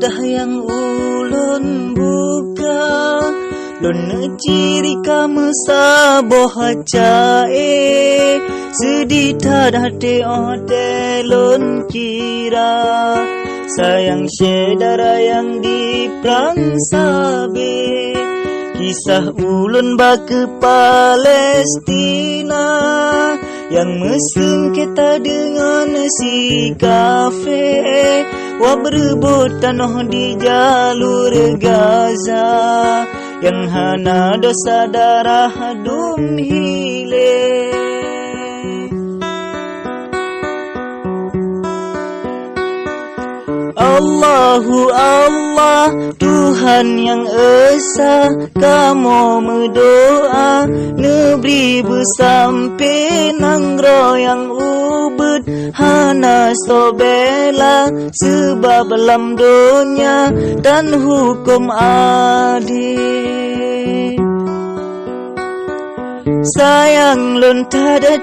Kisah yang ulun buka lun ciri kamu saboh cae sedih tad hati ote lun kira sayang saudara yang di perang sabe kisah ulun bake Palestina yang mesum kita dengan si kafe wah berebut tanah di jalur Gaza yang hana dosa darah dum hile. Allahu Allah Tuhan yang esa kamu berdoa negeri bersampai nangro yang ubud hana sobela sebab dalam dunia dan hukum adil. Sayang lun tada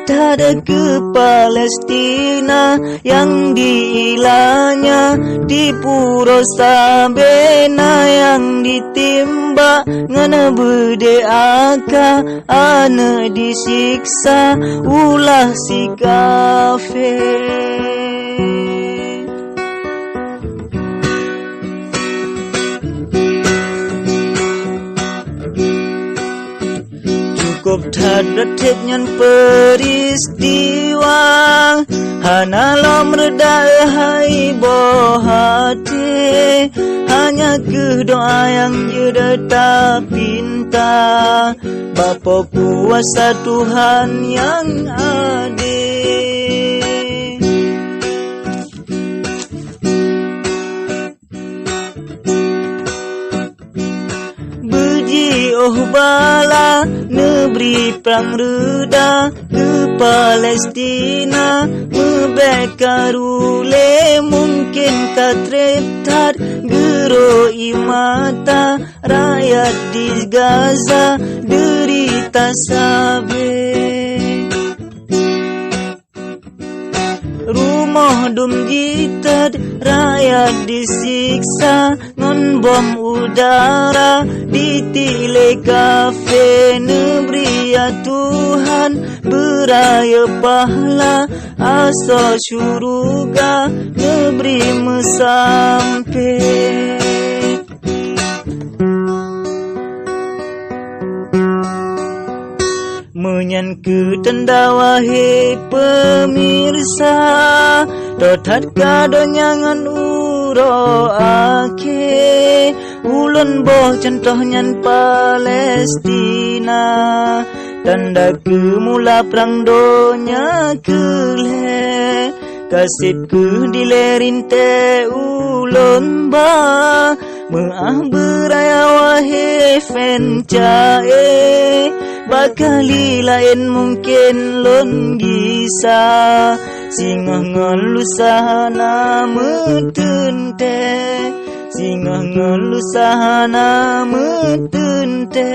ke Palestina yang diilanya di Puro Sabena yang ditimba ngana berdeaka ana disiksa ulah si kafe. Cukup terdetik nyan peristiwa hana lom reda hai bohati hanya ke doa yang yudata pinta Bapa kuasa Tuhan yang adil. Beji oh bala negeri perang reda ke Palestina mebekarule mungkin katretat gero imata rakyat di Gaza derita sabe rumah dum jitad rakyat disiksa ngon bom udara ditile kafe negeri ya Tuhan beraya pahala asa syurga negeri mesampai. Menyan ke tenda wahai pemirsa dotat kadonyangan uro ake ulun boh contohnya Palestina tanda kemula perang donya kele kasih ke dilerin te ulun ba maah beraya wahai fencae bakali lain mungkin lon gisa singa ngalusahana metente singa ngalusahana metente.